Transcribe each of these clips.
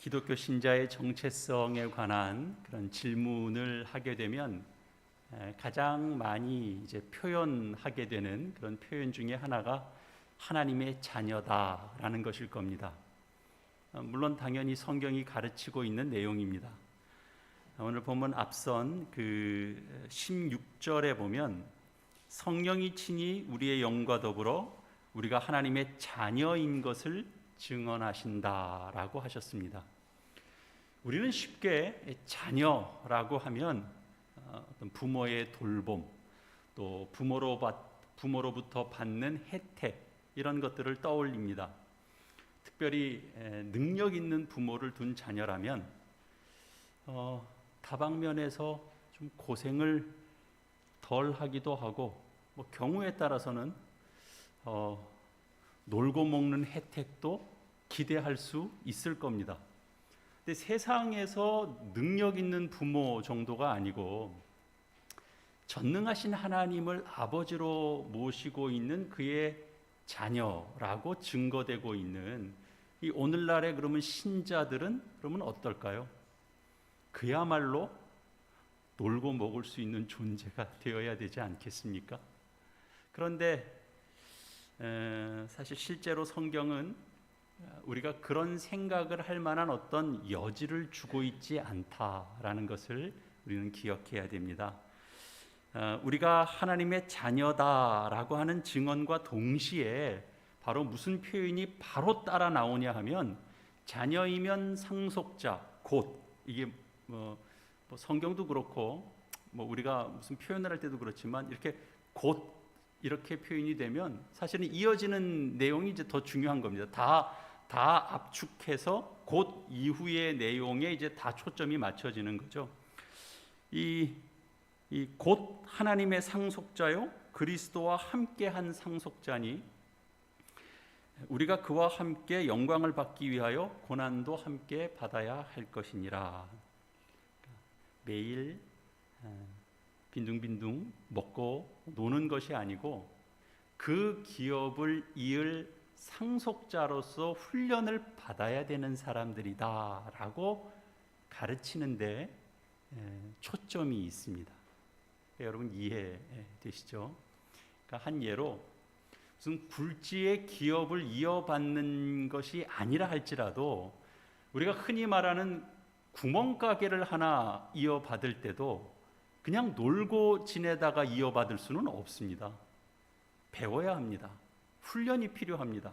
기독교 신자의 정체성에 관한 그런 질문을 하게 되면 가장 많이 이제 표현하게 되는 그런 표현 중에 하나가 하나님의 자녀다라는 것일 겁니다. 물론 당연히 성경이 가르치고 있는 내용입니다. 오늘 본문 앞선 그 16절에 보면 성령이 친히 우리의 영과 더불어 우리가 하나님의 자녀인 것을 증언하신다라고 하셨습니다. 우리는 쉽게 자녀라고 하면 어떤 부모의 돌봄, 또 부모로부터 받는 혜택 이런 것들을 떠올립니다. 특별히 능력 있는 부모를 둔 자녀라면 다방면에서 좀 고생을 덜 하기도 하고 경우에 따라서는 놀고 먹는 혜택도 기대할 수 있을 겁니다. 근데 세상에서 능력 있는 부모 정도가 아니고 전능하신 하나님을 아버지로 모시고 있는 그의 자녀라고 증거되고 있는 이 오늘날의 그러면 신자들은 그러면 어떨까요? 그야말로 놀고 먹을 수 있는 존재가 되어야 되지 않겠습니까? 그런데 사실 실제로 성경은 우리가 그런 생각을 할 만한 어떤 여지를 주고 있지 않다라는 것을 우리는 기억해야 됩니다. 우리가 하나님의 자녀다라고 하는 증언과 동시에 바로 무슨 표현이 바로 따라 나오냐 하면 자녀이면 상속자 곧 이게 성경도 그렇고 우리가 무슨 표현을 할 때도 그렇지만 이렇게 곧 이렇게 표현이 되면 사실은 이어지는 내용이 이제 더 중요한 겁니다. 다 압축해서 곧 이후의 내용에 이제 다 초점이 맞춰지는 거죠. 이 곧 하나님의 상속자요 그리스도와 함께한 상속자니 우리가 그와 함께 영광을 받기 위하여 고난도 함께 받아야 할 것이니라. 매일 빈둥빈둥 먹고 노는 것이 아니고 그 기업을 이을 상속자로서 훈련을 받아야 되는 사람들이다라고 가르치는데 초점이 있습니다. 여러분 이해되시죠? 그러니까 한 예로 무슨 굴지의 기업을 이어받는 것이 아니라 할지라도 우리가 흔히 말하는 구멍가게를 하나 이어받을 때도 그냥 놀고 지내다가 이어받을 수는 없습니다. 배워야 합니다. 훈련이 필요합니다.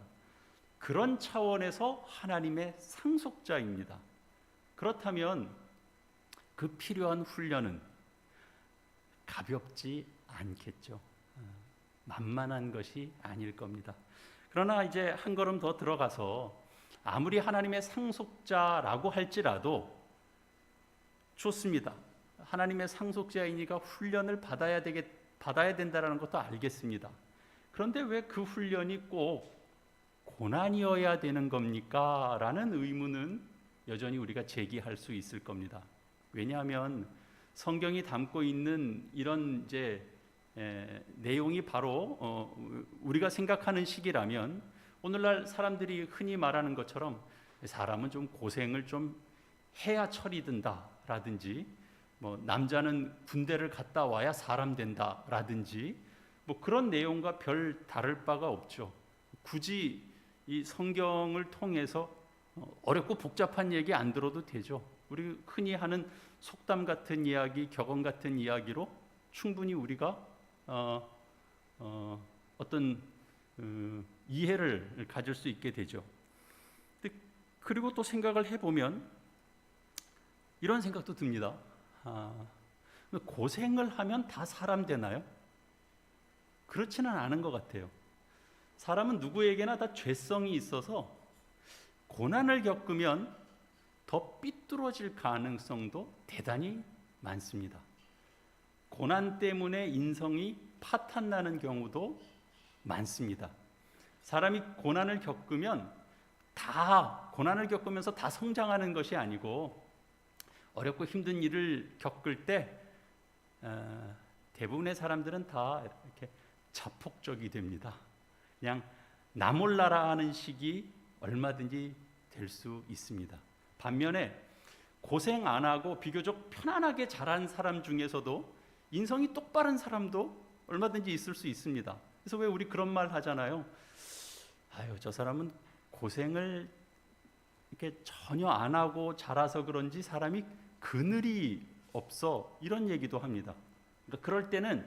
그런 차원에서 하나님의 상속자입니다. 그렇다면 그 필요한 훈련은 가볍지 않겠죠. 만만한 것이 아닐 겁니다. 그러나 이제 한 걸음 더 들어가서 아무리 하나님의 상속자라고 할지라도 좋습니다. 하나님의 상속자이니까 훈련을 받아야 된다는 것도 알겠습니다. 그런데 왜 그 훈련이 꼭 고난이어야 되는 겁니까? 라는 의문은 여전히 우리가 제기할 수 있을 겁니다. 왜냐하면 성경이 담고 있는 이런 이제 내용이 바로 우리가 생각하는 식이라면 오늘날 사람들이 흔히 말하는 것처럼 사람은 좀 고생을 좀 해야 철이 든다라든지 남자는 군대를 갔다 와야 사람 된다라든지 그런 내용과 별 다를 바가 없죠. 굳이 이 성경을 통해서 어렵고 복잡한 얘기 안 들어도 되죠. 우리 흔히 하는 속담 같은 이야기, 격언 같은 이야기로 충분히 우리가 어떤 이해를 가질 수 있게 되죠. 그리고 또 생각을 해보면 이런 생각도 듭니다. 고생을 하면 다 사람 되나요? 그렇지는 않은 것 같아요. 사람은 누구에게나 다 죄성이 있어서 고난을 겪으면 더 삐뚤어질 가능성도 대단히 많습니다. 고난 때문에 인성이 파탄나는 경우도 많습니다. 사람이 고난을 겪으면서 다 성장하는 것이 아니고 어렵고 힘든 일을 겪을 때 대부분의 사람들은 다 이렇게 자폭적이 됩니다. 그냥 나 몰라라 하는 식이 얼마든지 될 수 있습니다. 반면에 고생 안 하고 비교적 편안하게 자란 사람 중에서도 인성이 똑바른 사람도 얼마든지 있을 수 있습니다. 그래서 왜 우리 그런 말 하잖아요. 아유, 저 사람은 고생을 이렇게 전혀 안 하고 자라서 그런지 사람이 그늘이 없어, 이런 얘기도 합니다. 그러니까 그럴 때는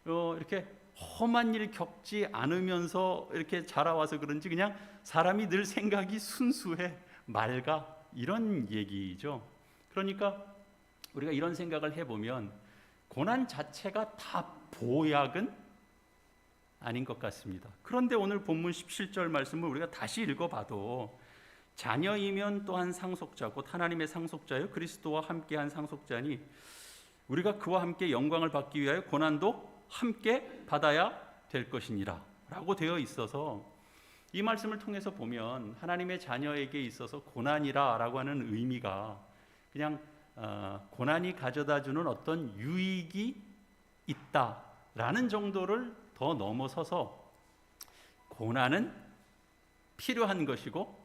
이렇게 험한 일 겪지 않으면서 이렇게 자라와서 그런지 그냥 사람이 늘 생각이 순수해, 맑아, 이런 얘기죠. 그러니까 우리가 이런 생각을 해보면 고난 자체가 다 보약은 아닌 것 같습니다. 그런데 오늘 본문 17절 말씀을 우리가 다시 읽어봐도 자녀이면 또한 상속자 곧 하나님의 상속자요 그리스도와 함께한 상속자니 우리가 그와 함께 영광을 받기 위하여 고난도 함께 받아야 될 것이니라 라고 되어 있어서 이 말씀을 통해서 보면 하나님의 자녀에게 있어서 고난이라 라고 하는 의미가 그냥 고난이 가져다주는 어떤 유익이 있다라는 정도를 더 넘어서서 고난은 필요한 것이고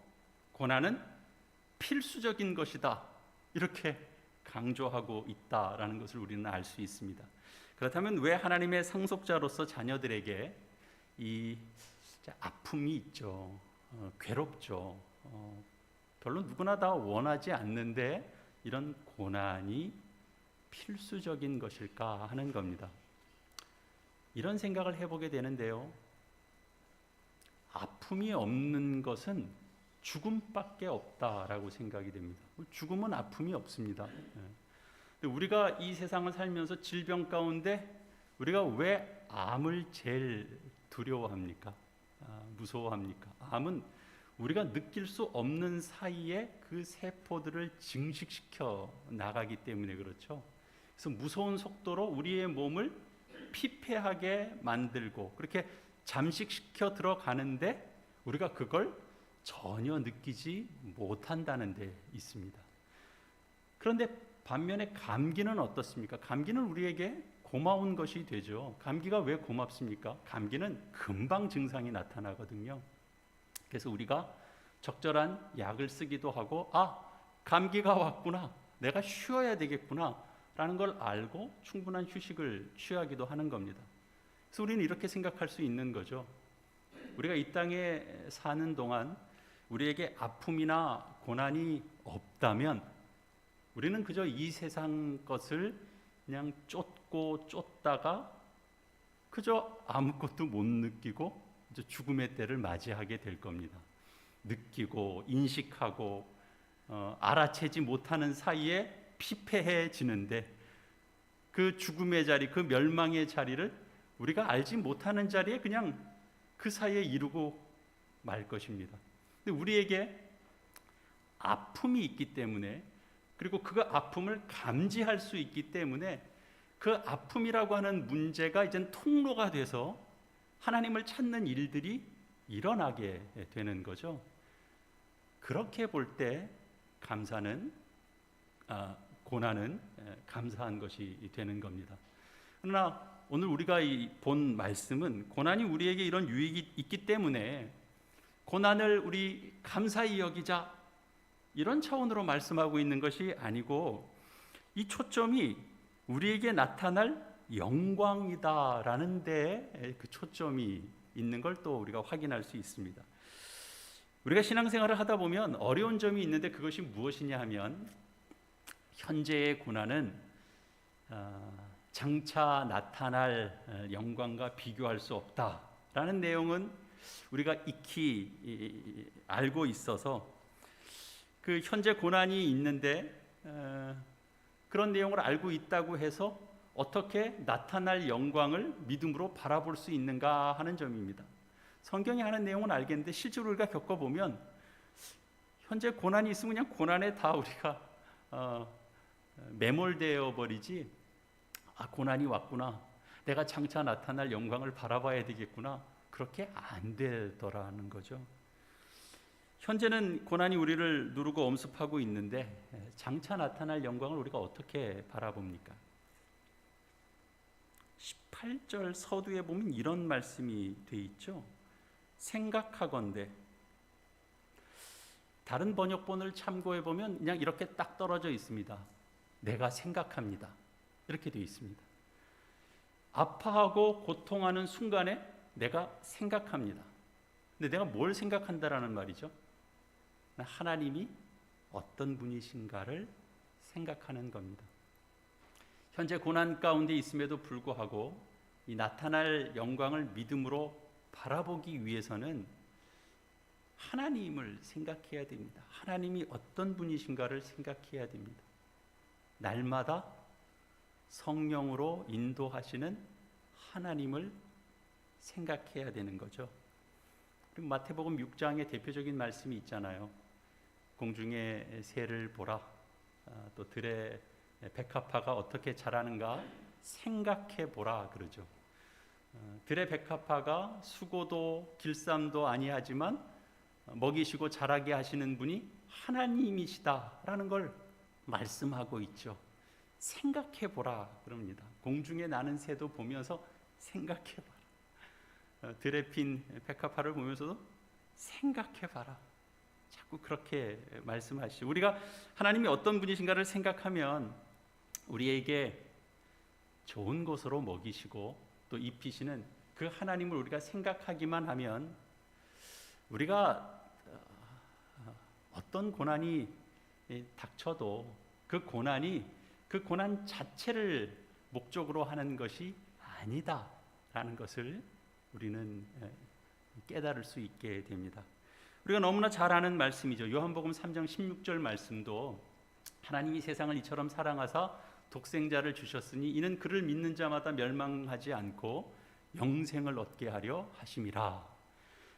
고난은 필수적인 것이다, 이렇게 강조하고 있다라는 것을 우리는 알 수 있습니다. 그렇다면 왜 하나님의 상속자로서 자녀들에게 이 아픔이 있죠, 괴롭죠, 별로 누구나 다 원하지 않는데 이런 고난이 필수적인 것일까 하는 겁니다. 이런 생각을 해보게 되는데요, 아픔이 없는 것은 죽음밖에 없다라고 생각이 됩니다. 죽음은 아픔이 없습니다. 우리가 이 세상을 살면서 질병 가운데 우리가 왜 암을 제일 두려워합니까? 무서워합니까? 암은 우리가 느낄 수 없는 사이에 그 세포들을 증식시켜 나가기 때문에 그렇죠. 그래서 무서운 속도로 우리의 몸을 피폐하게 만들고 그렇게 잠식시켜 들어가는데 우리가 그걸 전혀 느끼지 못한다는 데 있습니다. 그런데 반면에 감기는 어떻습니까? 감기는 우리에게 고마운 것이 되죠. 감기가 왜 고맙습니까? 감기는 금방 증상이 나타나거든요. 그래서 우리가 적절한 약을 쓰기도 하고 감기가 왔구나, 내가 쉬어야 되겠구나 라는 걸 알고 충분한 휴식을 취하기도 하는 겁니다. 그래서 우리는 이렇게 생각할 수 있는 거죠. 우리가 이 땅에 사는 동안 우리에게 아픔이나 고난이 없다면 우리는 그저 이 세상 것을 그냥 쫓고 쫓다가 그저 아무것도 못 느끼고 이제 죽음의 때를 맞이하게 될 겁니다. 느끼고 인식하고 알아채지 못하는 사이에 피폐해지는데 그 죽음의 자리, 그 멸망의 자리를 우리가 알지 못하는 자리에 그냥 그 사이에 이루고 말 것입니다. 근데 우리에게 아픔이 있기 때문에, 그리고 그 아픔을 감지할 수 있기 때문에 그 아픔이라고 하는 문제가 이젠 통로가 돼서 하나님을 찾는 일들이 일어나게 되는 거죠. 그렇게 볼 때 고난은 감사한 것이 되는 겁니다. 그러나 오늘 우리가 본 말씀은 고난이 우리에게 이런 유익이 있기 때문에 고난을 우리 감사히 여기자, 이런 차원으로 말씀하고 있는 것이 아니고 이 초점이 우리에게 나타날 영광이다라는 데에 그 초점이 있는 걸 또 우리가 확인할 수 있습니다. 우리가 신앙생활을 하다 보면 어려운 점이 있는데 그것이 무엇이냐 하면 현재의 고난은 장차 나타날 영광과 비교할 수 없다라는 내용은 우리가 익히 알고 있어서 그 현재 고난이 있는데 그런 내용을 알고 있다고 해서 어떻게 나타날 영광을 믿음으로 바라볼 수 있는가 하는 점입니다. 성경이 하는 내용은 알겠는데 실제로 우리가 겪어보면 현재 고난이 있으면 그냥 고난에 다 우리가 매몰되어 버리지, 고난이 왔구나, 내가 장차 나타날 영광을 바라봐야 되겠구나, 그렇게 안 되더라는 거죠. 현재는 고난이 우리를 누르고 엄습하고 있는데 장차 나타날 영광을 우리가 어떻게 바라봅니까? 18절 서두에 보면 이런 말씀이 돼 있죠. 생각하건대 다른 번역본을 참고해 보면 그냥 이렇게 딱 떨어져 있습니다. 내가 생각합니다. 이렇게 되어 있습니다. 아파하고 고통하는 순간에 내가 생각합니다. 근데 내가 뭘 생각한다라는 말이죠? 하나님이 어떤 분이신가를 생각하는 겁니다. 현재 고난 가운데 있음에도 불구하고 이 나타날 영광을 믿음으로 바라보기 위해서는 하나님을 생각해야 됩니다. 하나님이 어떤 분이신가를 생각해야 됩니다. 날마다 성령으로 인도하시는 하나님을 생각해야 되는 거죠. 그리고 마태복음 6장에 대표적인 말씀이 있잖아요. 공중의 새를 보라. 또 들의 백합화가 어떻게 자라는가 생각해 보라 그러죠. 들의 백합화가 수고도 길쌈도 아니하지만 먹이시고 자라게 하시는 분이 하나님이시다라는 걸 말씀하고 있죠. 생각해 보라 그럽니다. 공중에 나는 새도 보면서 생각해 봐라. 들에 핀 백합화를 보면서도 생각해 봐라. 자꾸 그렇게 말씀하시죠. 우리가 하나님이 어떤 분이신가를 생각하면 우리에게 좋은 것으로 먹이시고 또 입히시는 그 하나님을 우리가 생각하기만 하면 우리가 어떤 고난이 닥쳐도 그 고난 자체를 목적으로 하는 것이 아니다라는 것을 우리는 깨달을 수 있게 됩니다. 우리가 너무나 잘 아는 말씀이죠. 요한복음 3장 16절 말씀도 하나님이 세상을 이처럼 사랑하사 독생자를 주셨으니 이는 그를 믿는 자마다 멸망하지 않고 영생을 얻게 하려 하심이라.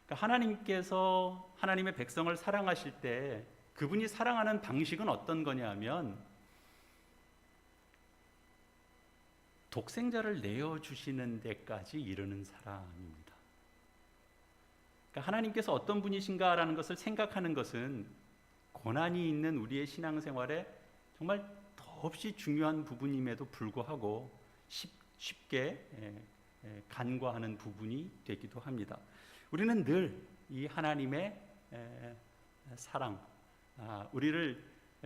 그러니까 하나님께서 하나님의 백성을 사랑하실 때 그분이 사랑하는 방식은 어떤 거냐면 독생자를 내어주시는 데까지 이르는 사랑입니다. 그러니까 하나님께서 어떤 분이신가라는 것을 생각하는 것은 고난이 있는 우리의 신앙생활에 정말 더없이 중요한 부분임에도 불구하고 쉽게 간과하는 부분이 되기도 합니다. 우리는 늘 이 하나님의 사랑, 우리를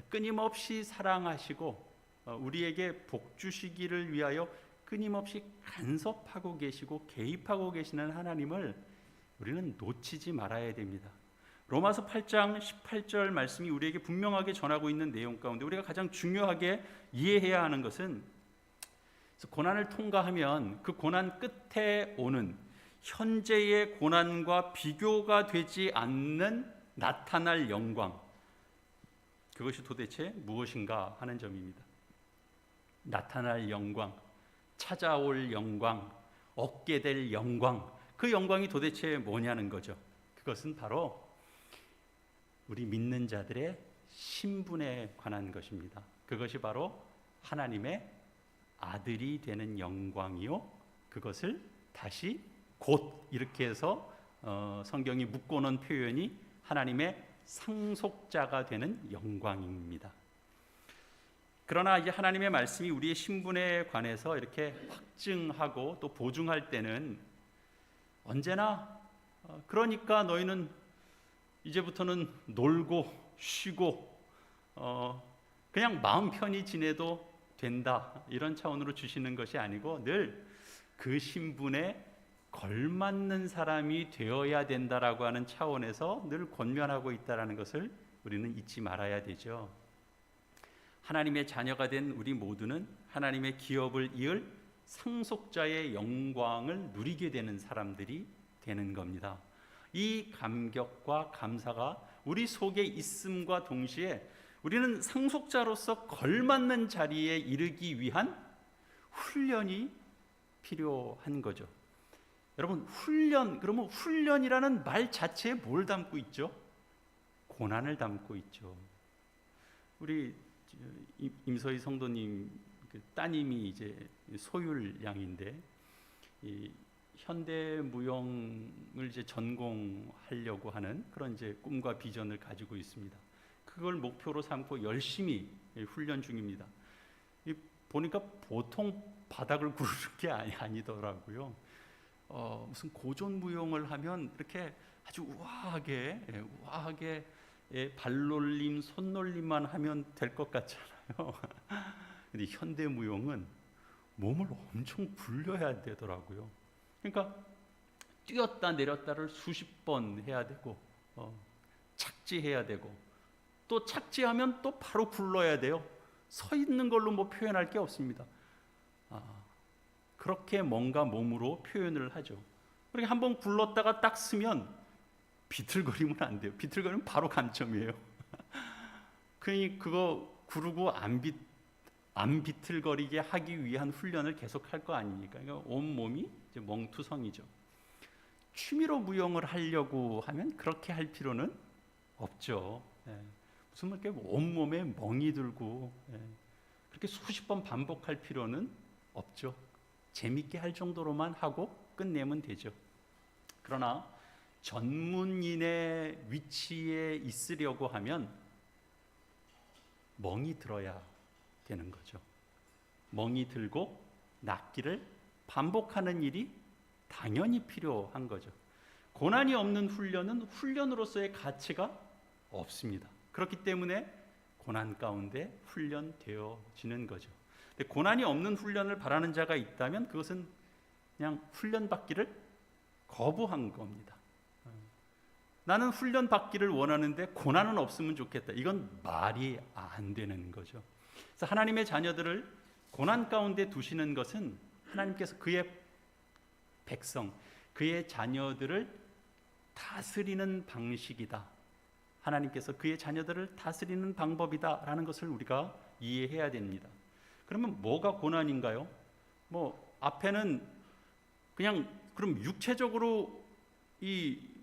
끊임없이 사랑하시고 우리에게 복 주시기를 위하여 끊임없이 간섭하고 계시고 개입하고 계시는 하나님을 우리는 놓치지 말아야 됩니다. 로마서 8장 18절 말씀이 우리에게 분명하게 전하고 있는 내용 가운데 우리가 가장 중요하게 이해해야 하는 것은 고난을 통과하면 그 고난 끝에 오는 현재의 고난과 비교가 되지 않는 나타날 영광, 그것이 도대체 무엇인가 하는 점입니다. 나타날 영광, 찾아올 영광, 얻게 될 영광, 그 영광이 도대체 뭐냐는 거죠. 그것은 바로 우리 믿는 자들의 신분에 관한 것입니다. 그것이 바로 하나님의 아들이 되는 영광이요, 그것을 다시 곧 이렇게 해서 성경이 묶어놓은 표현이 하나님의 상속자가 되는 영광입니다. 그러나 이제 하나님의 말씀이 우리의 신분에 관해서 이렇게 확증하고 또 보증할 때는 언제나 그러니까 너희는 이제부터는 놀고 쉬고 그냥 마음 편히 지내도 된다, 이런 차원으로 주시는 것이 아니고 늘 그 신분에 걸맞는 사람이 되어야 된다라고 하는 차원에서 늘 권면하고 있다라는 것을 우리는 잊지 말아야 되죠. 하나님의 자녀가 된 우리 모두는 하나님의 기업을 이을 상속자의 영광을 누리게 되는 사람들이 되는 겁니다. 이 감격과 감사가 우리 속에 있음과 동시에 우리는 상속자로서 걸맞는 자리에 이르기 위한 훈련이 필요한 거죠. 여러분, 훈련, 그러면 훈련이라는 말 자체에 뭘 담고 있죠? 고난을 담고 있죠. 우리 임서희 성도님 따님이 이제 소율 양인데 이 현대 무용을 이제 전공하려고 하는 그런 이제 꿈과 비전을 가지고 있습니다. 그걸 목표로 삼고 열심히 훈련 중입니다. 보니까 보통 바닥을 구르는 게 아니더라고요. 무슨 고전 무용을 하면 이렇게 아주 우아하게 발놀림, 손놀림만 하면 될 것 같잖아요. 근데 현대 무용은 몸을 엄청 굴려야 되더라고요. 그러니까 뛰었다 내렸다를 수십 번 해야 되고, 착지해야 되고, 또 착지하면 또 바로 굴러야 돼요. 서 있는 걸로 뭐 표현할 게 없습니다. 그렇게 뭔가 몸으로 표현을 하죠. 그렇게 한번 굴렀다가 딱 쓰면 비틀거리면 안 돼요. 비틀거리면 바로 감점이에요. 그러니 그거 구르고 안 비틀거리게 하기 위한 훈련을 계속 할 거 아닙니까? 그러니까 온 몸이 이제 멍투성이죠. 취미로 무용을 하려고 하면 그렇게 할 필요는 없죠. 무슨 이렇게 온몸에 멍이 들고 그렇게 수십 번 반복할 필요는 없죠. 재밌게 할 정도로만 하고 끝내면 되죠. 그러나 전문인의 위치에 있으려고 하면 멍이 들어야 되는 거죠. 멍이 들고 낫기를 반복하는 일이 당연히 필요한 거죠. 고난이 없는 훈련은 훈련으로서의 가치가 없습니다. 그렇기 때문에 고난 가운데 훈련되어지는 거죠. 근데 고난이 없는 훈련을 바라는 자가 있다면 그것은 그냥 훈련받기를 거부한 겁니다. 나는 훈련받기를 원하는데 고난은 없으면 좋겠다. 이건 말이 안 되는 거죠. 그래서 하나님의 자녀들을 고난 가운데 두시는 것은 하나님께서 그의 백성, 그의 자녀들을 다스리는 방식이다. 하나님께서 그의 자녀들을 다스리는 방법이다라는 것을 우리가 이해해야 됩니다. 그러면 뭐가 고난인가요? 뭐 앞에는 그냥 그럼 육체적으로 그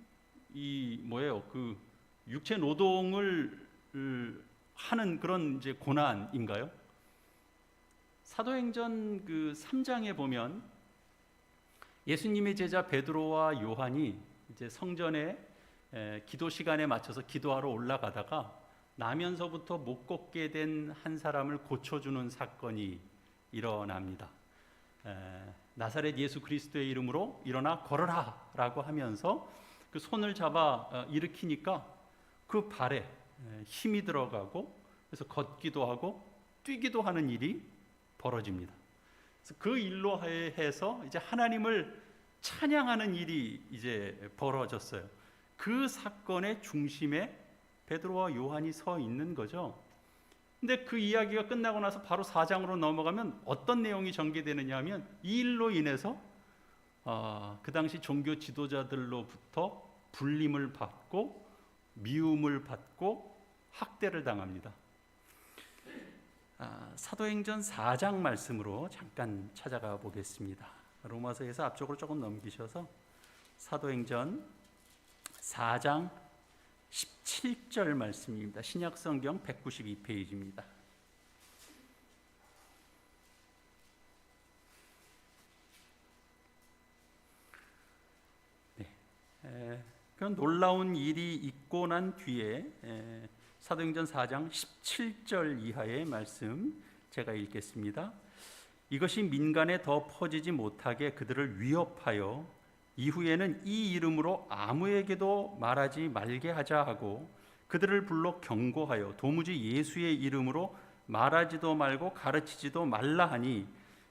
육체 노동을 하는 그런 이제 고난인가요? 사도행전 그 3장에 보면 예수님의 제자 베드로와 요한이 이제 성전에 기도 시간에 맞춰서 기도하러 올라가다가 나면서부터 못 걷게 된 한 사람을 고쳐주는 사건이 일어납니다. 나사렛 예수 그리스도의 이름으로 일어나 걸어라 라고 하면서 그 손을 잡아 일으키니까 그 발에 힘이 들어가고 그래서 걷기도 하고 뛰기도 하는 일이 벌어집니다. 그래서 그 일로 해서 이제 하나님을 찬양하는 일이 이제 벌어졌어요. 그 사건의 중심에 베드로와 요한이 서 있는 거죠. 근데 그 이야기가 끝나고 나서 바로 4장으로 넘어가면 어떤 내용이 전개되느냐 하면 이 일로 인해서 그 당시 종교 지도자들로부터 불림을 받고 미움을 받고 학대를 당합니다. 사도행전 4장 말씀으로 잠깐 찾아가 보겠습니다. 로마서에서 앞쪽으로 조금 넘기셔서 사도행전 4장 17절 말씀입니다. 신약성경 192페이지입니다. 그런 놀라운 일이 있고 난 뒤에 사도행전 4장 17절 이하의 말씀 제가 읽겠습니다. 이것이 민간에 더 퍼지지 못하게 그들을 위협하여 이후에는 이 이름으로 아무에게도 말하지 말게 하자 하고 그들을 불러 경고하여 도무지 예수의 이름으로 말하지도 말고 가르치지도 말라 하니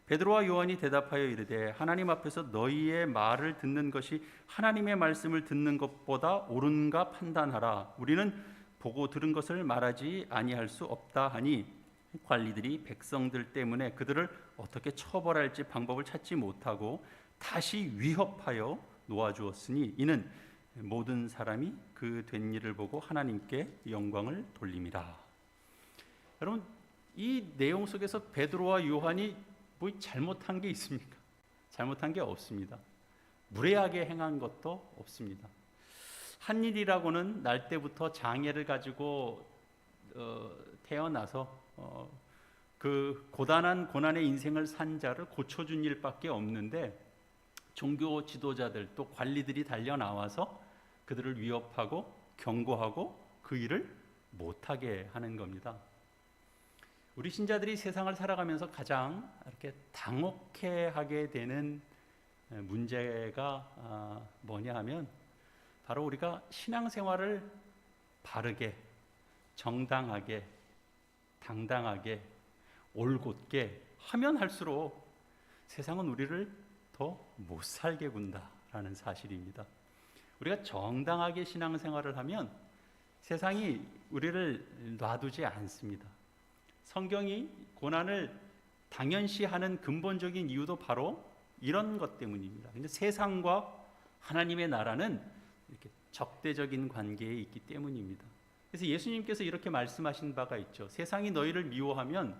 베드로와 요한이 대답하여 이르되 하나님 앞에서 너희의 말을 듣는 것이 하나님의 말씀을 듣는 것보다 옳은가 판단하라. 우리는 보고 들은 것을 말하지 아니할 수 없다 하니 관리들이 백성들 때문에 그들을 어떻게 처벌할지 방법을 찾지 못하고 다시 위협하여 놓아주었으니 이는 모든 사람이 그 된 일을 보고 하나님께 영광을 돌림이라. 여러분 이 내용 속에서 베드로와 요한이 뭐 잘못한 게 있습니까? 잘못한 게 없습니다. 무례하게 행한 것도 없습니다. 한 일이라고는 날 때부터 장애를 가지고 태어나서 그 고단한 고난의 인생을 산 자를 고쳐준 일밖에 없는데 종교 지도자들 또 관리들이 달려 나와서 그들을 위협하고 경고하고 그 일을 못하게 하는 겁니다. 우리 신자들이 세상을 살아가면서 가장 이렇게 당혹해하게 되는 문제가 뭐냐 하면 바로 우리가 신앙생활을 바르게, 정당하게, 당당하게, 올곧게 하면 할수록 세상은 우리를 더 못 살게 군다라는 사실입니다. 우리가 정당하게 신앙생활을 하면 세상이 우리를 놔두지 않습니다. 성경이 고난을 당연시하는 근본적인 이유도 바로 이런 것 때문입니다. 근데 세상과 하나님의 나라는 이렇게 적대적인 관계에 있기 때문입니다. 그래서 예수님께서 이렇게 말씀하신 바가 있죠. 세상이 너희를 미워하면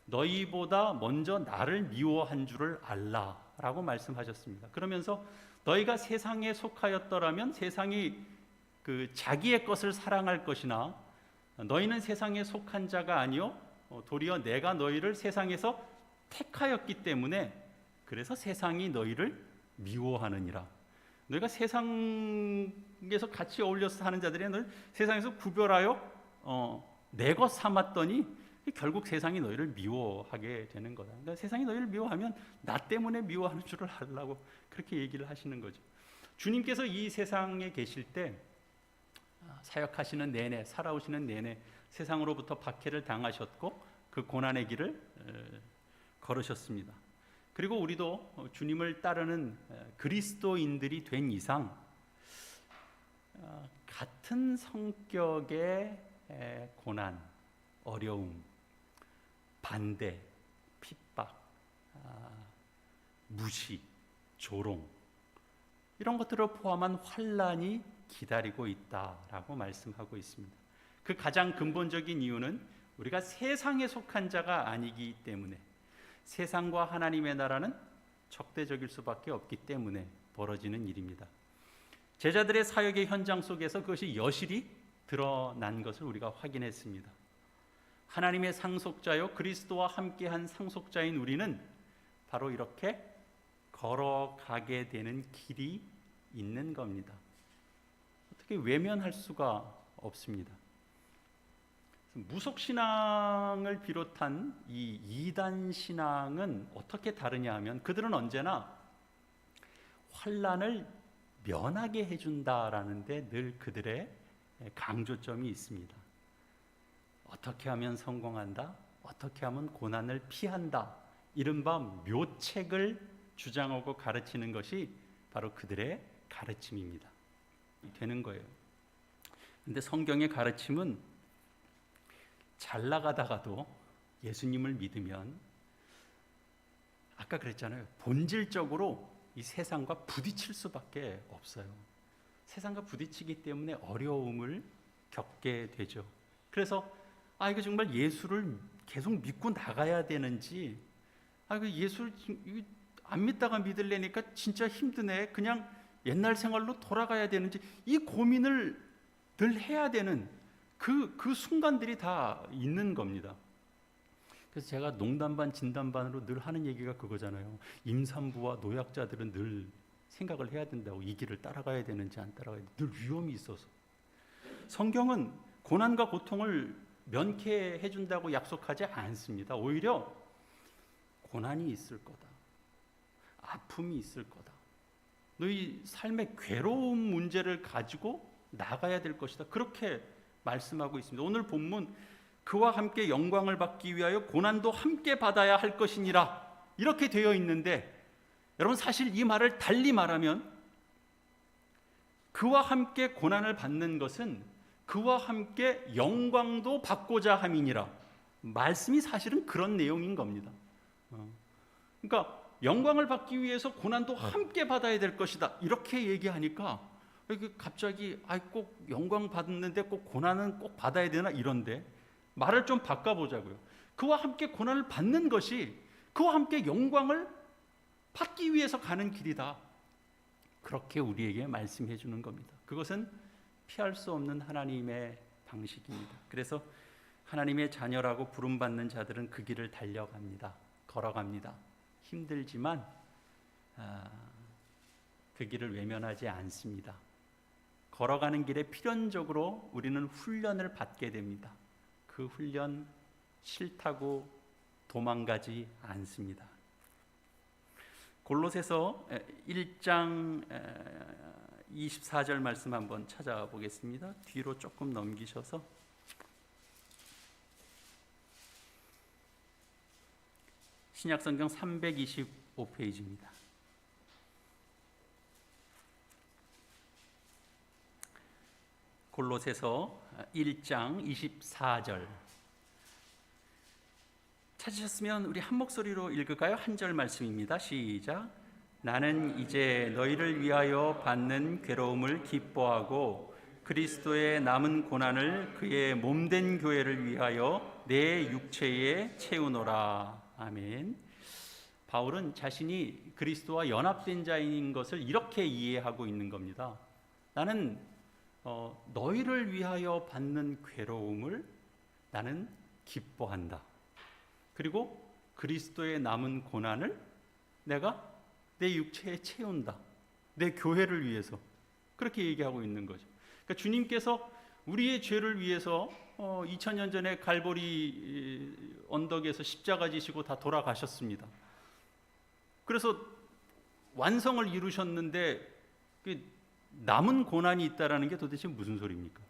너희보다 먼저 나를 미워한 줄을 알라라고 말씀하셨습니다. 그러면서 너희가 세상에 속하였더라면 세상이 자기의 것을 사랑할 것이나 너희는 세상에 속한 자가 아니요 도리어 내가 너희를 세상에서 택하였기 때문에 그래서 세상이 너희를 미워하느니라. 너희가 세상에서 같이 어울려서 사는 자들이 너희 세상에서 구별하여 내 것 삼았더니 결국 세상이 너희를 미워하게 되는 거다. 그러니까 세상이 너희를 미워하면 나 때문에 미워하는 줄을 알라고 그렇게 얘기를 하시는 거죠. 주님께서 이 세상에 계실 때 사역하시는 내내, 살아오시는 내내 세상으로부터 박해를 당하셨고 그 고난의 길을 걸으셨습니다. 그리고 우리도 주님을 따르는 그리스도인들이 된 이상 같은 성격의 고난, 어려움, 반대, 핍박, 무시, 조롱 이런 것들을 포함한 환난이 기다리고 있다라고 말씀하고 있습니다. 그 가장 근본적인 이유는 우리가 세상에 속한 자가 아니기 때문에 세상과 하나님의 나라는 적대적일 수밖에 없기 때문에 벌어지는 일입니다. 제자들의 사역의 현장 속에서 그것이 여실히 드러난 것을 우리가 확인했습니다. 하나님의 상속자요 그리스도와 함께한 상속자인 우리는 바로 이렇게 걸어가게 되는 길이 있는 겁니다. 어떻게 외면할 수가 없습니다. 무속신앙을 비롯한 이 이단신앙은 어떻게 다르냐 하면 그들은 언제나 환난을 면하게 해준다라는 데 늘 그들의 강조점이 있습니다. 어떻게 하면 성공한다? 어떻게 하면 고난을 피한다? 이른바 묘책을 주장하고 가르치는 것이 바로 그들의 가르침입니다. 되는 거예요. 근데 성경의 가르침은 잘 나가다가도 예수님을 믿으면 아까 그랬잖아요. 본질적으로 이 세상과 부딪힐 수밖에 없어요. 세상과 부딪히기 때문에 어려움을 겪게 되죠. 그래서 이거 정말 예수를 계속 믿고 나가야 되는지, 이거 예수를 안 믿다가 믿으려니까 진짜 힘드네. 그냥 옛날 생활로 돌아가야 되는지 이 고민을 늘 해야 되는 그 순간들이 다 있는 겁니다. 그래서 제가 농담 반 진담 반으로 늘 하는 얘기가 그거잖아요. 임산부와 노약자들은 늘 생각을 해야 된다고. 이 길을 따라가야 되는지 안 따라가야 되는지 늘 위험이 있어서. 성경은 고난과 고통을 면케해 준다고 약속하지 않습니다. 오히려 고난이 있을 거다. 아픔이 있을 거다. 너희 삶의 괴로운 문제를 가지고 나가야 될 것이다. 그렇게 말씀하고 있습니다. 오늘 본문 그와 함께 영광을 받기 위하여 고난도 함께 받아야 할 것이니라 이렇게 되어 있는데 여러분 사실 이 말을 달리 말하면 그와 함께 고난을 받는 것은 그와 함께 영광도 받고자 함이니라. 말씀이 사실은 그런 내용인 겁니다. 그러니까 영광을 받기 위해서 고난도 함께 받아야 될 것이다 이렇게 얘기하니까 갑자기 꼭 영광 받는데 꼭 고난은 꼭 받아야 되나 이런데 말을 좀 바꿔보자고요. 그와 함께 고난을 받는 것이 그와 함께 영광을 받기 위해서 가는 길이다. 그렇게 우리에게 말씀해 주는 겁니다. 그것은 피할 수 없는 하나님의 방식입니다. 그래서 하나님의 자녀라고 부름받는 자들은 그 길을 달려갑니다. 걸어갑니다. 힘들지만 그 길을 외면하지 않습니다. 걸어가는 길에 필연적으로 우리는 훈련을 받게 됩니다. 그 훈련 싫다고 도망가지 않습니다. 골로새서 1장 24절 말씀 한번 찾아보겠습니다. 뒤로 조금 넘기셔서 신약성경 325페이지입니다. 골로새서 1장 24절 찾으셨으면 우리 한 목소리로 읽을까요? 한 절 말씀입니다. 시작. 나는 이제 너희를 위하여 받는 괴로움을 기뻐하고 그리스도의 남은 고난을 그의 몸된 교회를 위하여 내 육체에 채우노라. 아멘. 바울은 자신이 그리스도와 연합된 자인 것을 이렇게 이해하고 있는 겁니다. 나는 너희를 위하여 받는 괴로움을 나는 기뻐한다. 그리고 그리스도의 남은 고난을 내가 내 육체에 채운다. 내 교회를 위해서. 그렇게 얘기하고 있는 거죠. 그러니까 주님께서 우리의 죄를 위해서 2000년 전에 갈보리 언덕에서 십자가 지시고 다 돌아가셨습니다. 그래서 완성을 이루셨는데 남은 고난이 있다라는 게 도대체 무슨 소리입니까?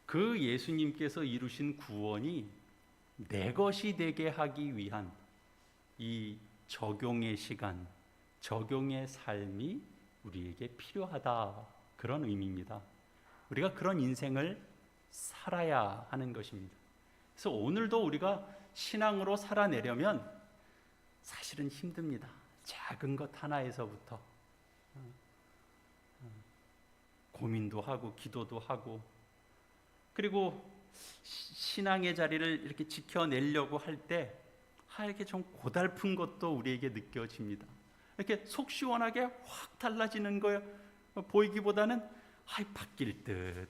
그 예수님께서 이루신 구원이 내 것이 되게 하기 위한 이 적용의 시간, 적용의 삶이 우리에게 필요하다. 그런 의미입니다. 우리가 그런 인생을 살아야 하는 것입니다. 그래서 오늘도 우리가 신앙으로 살아내려면 사실은 힘듭니다. 작은 것 하나에서부터 고민도 하고 기도도 하고, 그리고 신앙의 자리를 이렇게 지켜내려고 할 때 이렇게 좀 고달픈 것도 우리에게 느껴집니다. 이렇게 속 시원하게 확 달라지는 거 보이기보다는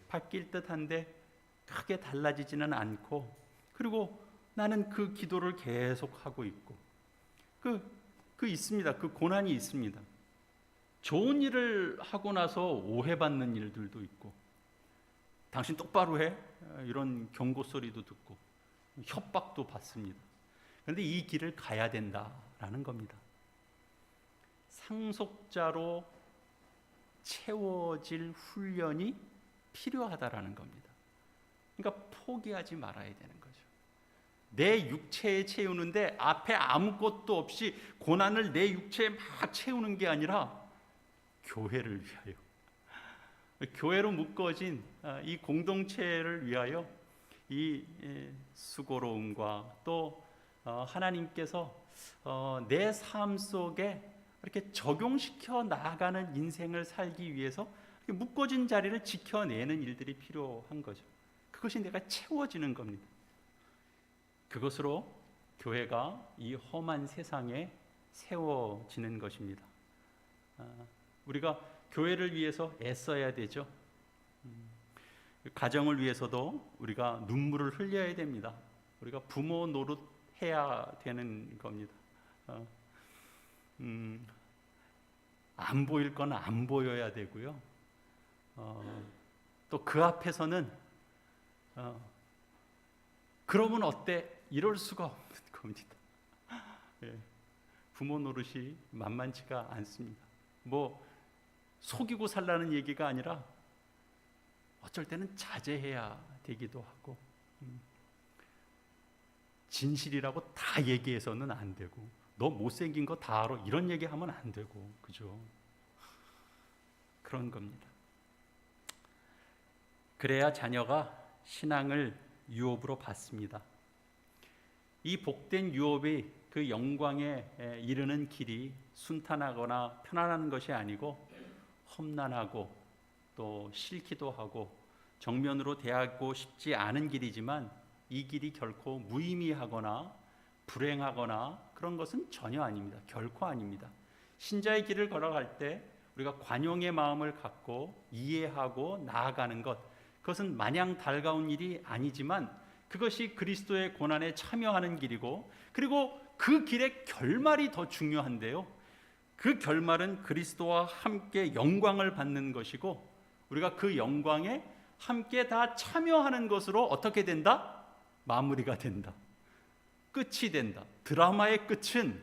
바뀔 듯한데 크게 달라지지는 않고, 그리고 나는 그 기도를 계속 하고 있고, 있습니다. 그 고난이 있습니다. 좋은 일을 하고 나서 오해받는 일들도 있고, 당신 똑바로 해? 이런 경고 소리도 듣고 협박도 받습니다. 그런데 이 길을 가야 된다라는 겁니다. 상속자로 채워질 훈련이 필요하다라는 겁니다. 그러니까 포기하지 말아야 되는 거죠. 내 육체에 채우는데 앞에 아무것도 없이 고난을 내 육체에 막 채우는 게 아니라 교회를 위하여, 교회로 묶어진 이 공동체를 위하여 이 수고로움과 또 하나님께서 내 삶 속에 이렇게 적용시켜 나아가는 인생을 살기 위해서 묶어진 자리를 지켜내는 일들이 필요한 거죠. 그것이 내가 채워지는 겁니다. 그것으로 교회가 이 험한 세상에 세워지는 것입니다. 우리가 교회를 위해서 애써야 되죠. 가정을 위해서도 우리가 눈물을 흘려야 됩니다. 우리가 부모 노릇해야 되는 겁니다. 안 보일 건 안 보여야 되고요. 또 그 앞에서는 그러면 어때? 이럴 수가 없는 겁니다. 예, 부모 노릇이 만만치가 않습니다. 속이고 살라는 얘기가 아니라 어쩔 때는 자제해야 되기도 하고, 진실이라고 다 얘기해서는 안 되고, 너 못생긴 거 다 알아 이런 얘기하면 안 되고, 그죠? 그런 겁니다. 그래야 자녀가 신앙을 유업으로 받습니다. 이 복된 유업이 그 영광에 이르는 길이 순탄하거나 편안한 것이 아니고 험난하고 또 싫기도 하고 정면으로 대하고 싶지 않은 길이지만, 이 길이 결코 무의미하거나 불행하거나 그런 것은 전혀 아닙니다. 결코 아닙니다. 신자의 길을 걸어갈 때 우리가 관용의 마음을 갖고 이해하고 나아가는 것, 그것은 마냥 달가운 일이 아니지만 그것이 그리스도의 고난에 참여하는 길이고, 그리고 그 길의 결말이 더 중요한데요. 그 결말은 그리스도와 함께 영광을 받는 것이고, 우리가 그 영광에 함께 다 참여하는 것으로 어떻게 된다? 마무리가 된다. 끝이 된다. 드라마의 끝은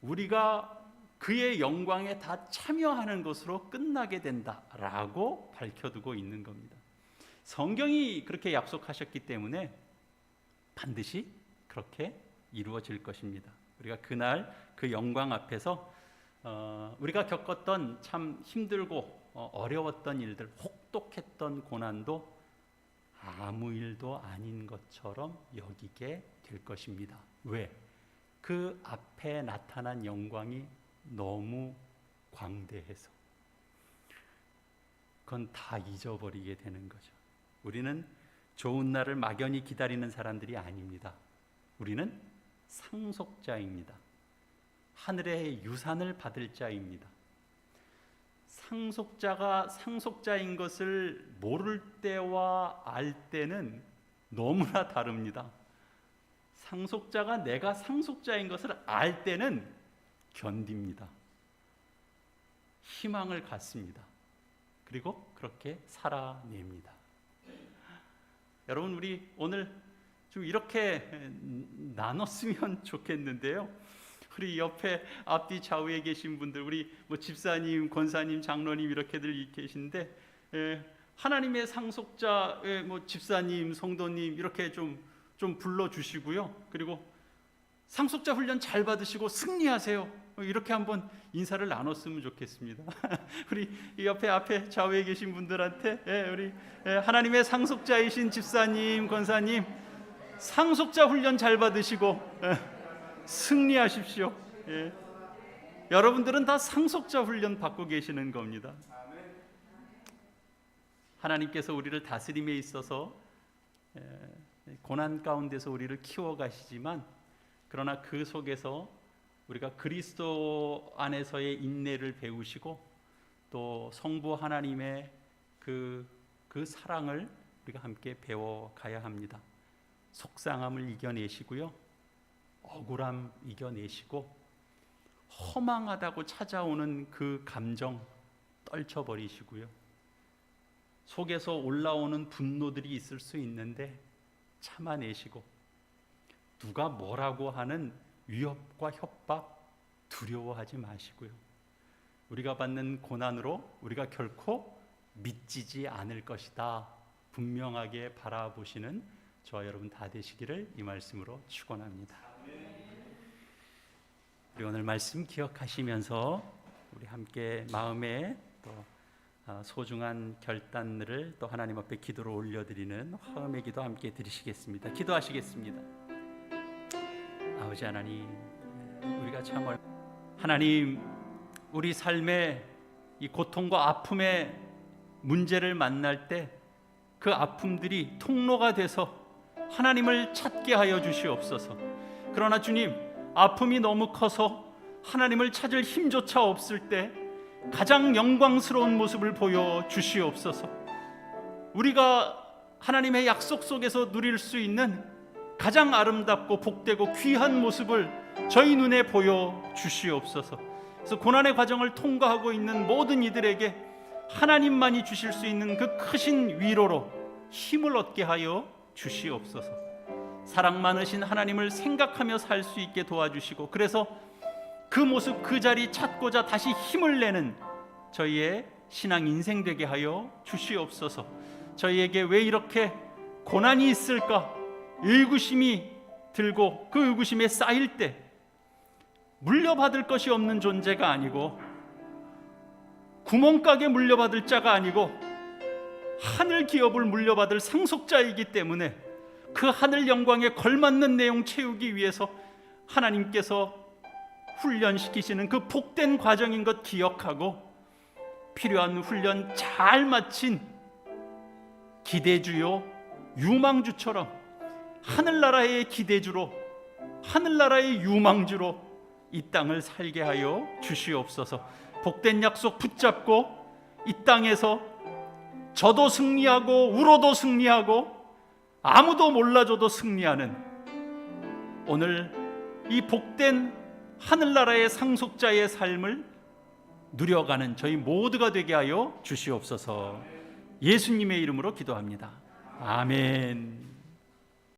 우리가 그의 영광에 다 참여하는 것으로 끝나게 된다라고 밝혀두고 있는 겁니다. 성경이 그렇게 약속하셨기 때문에 반드시 그렇게 이루어질 것입니다. 우리가 그날 그 영광 앞에서 우리가 겪었던 참 힘들고 어려웠던 일들, 혹독했던 고난도 아무 일도 아닌 것처럼 여기게 될 것입니다. 왜? 그 앞에 나타난 영광이 너무 광대해서 그건 다 잊어버리게 되는 거죠. 우리는 좋은 날을 막연히 기다리는 사람들이 아닙니다. 우리는 상속자입니다. 하늘의 유산을 받을 자입니다. 상속자가 상속자인 것을 모를 때와 알 때는 너무나 다릅니다. 상속자가 내가 상속자인 것을 알 때는 견딥니다. 희망을 갖습니다. 그리고 그렇게 살아냅니다. 여러분, 우리 오늘 좀 이렇게 나눴으면 좋겠는데요. 우리 옆에 앞뒤 좌우에 계신 분들, 우리 집사님, 권사님, 장로님 이렇게들 계신데 하나님의 상속자 집사님, 성도님 이렇게 좀 불러주시고요. 그리고 상속자 훈련 잘 받으시고 승리하세요. 이렇게 한번 인사를 나눴으면 좋겠습니다. 우리 옆에 앞에 좌우에 계신 분들한테 우리 하나님의 상속자이신 집사님, 권사님 상속자 훈련 잘 받으시고 승리하십시오. 여러분들은 다 상속자 훈련 받고 계시는 겁니다. 하나님께서 우리를 다스림에 있어서 고난 가운데서 우리를 키워가시지만 그러나 그 속에서 우리가 그리스도 안에서의 인내를 배우시고 또 성부 하나님의 그 사랑을 우리가 함께 배워가야 합니다. 속상함을 이겨내시고요, 억울함 이겨내시고 허망하다고 찾아오는 그 감정 떨쳐버리시고요, 속에서 올라오는 분노들이 있을 수 있는데 참아내시고 누가 뭐라고 하는 위협과 협박 두려워하지 마시고요, 우리가 받는 고난으로 우리가 결코 미치지 않을 것이다 분명하게 바라보시는 저와 여러분 다 되시기를 이 말씀으로 축원합니다. 우리 오늘 말씀 기억하시면서 우리 함께 마음에 또 소중한 결단들을 또 하나님 앞에 기도로 올려드리는 화음의 기도 함께 드리시겠습니다. 기도하시겠습니다. 아버지 하나님, 우리가 참 하나님, 우리 삶의 이 고통과 아픔의 문제를 만날 때 그 아픔들이 통로가 돼서 하나님을 찾게 하여 주시옵소서. 그러나 주님, 아픔이 너무 커서 하나님을 찾을 힘조차 없을 때 가장 영광스러운 모습을 보여 주시옵소서. 우리가 하나님의 약속 속에서 누릴 수 있는 가장 아름답고 복되고 귀한 모습을 저희 눈에 보여 주시옵소서. 그래서 고난의 과정을 통과하고 있는 모든 이들에게 하나님만이 주실 수 있는 그 크신 위로로 힘을 얻게 하여 주시옵소서. 사랑 많으신 하나님을 생각하며 살 수 있게 도와주시고, 그래서 그 모습 그 자리 찾고자 다시 힘을 내는 저희의 신앙 인생 되게 하여 주시옵소서. 저희에게 왜 이렇게 고난이 있을까 의구심이 들고 그 의구심에 쌓일 때 물려받을 것이 없는 존재가 아니고 구멍가게 물려받을 자가 아니고 하늘 기업을 물려받을 상속자이기 때문에 그 하늘 영광에 걸맞는 내용 채우기 위해서 하나님께서 훈련시키시는 그 복된 과정인 것 기억하고 필요한 훈련 잘 마친 기대주요 유망주처럼 하늘나라의 기대주로, 하늘나라의 유망주로 이 땅을 살게 하여 주시옵소서. 복된 약속 붙잡고 이 땅에서 저도 승리하고 울어도 승리하고 아무도 몰라줘도 승리하는 오늘 이 복된 하늘나라의 상속자의 삶을 누려가는 저희 모두가 되게 하여 주시옵소서. 예수님의 이름으로 기도합니다. 아멘.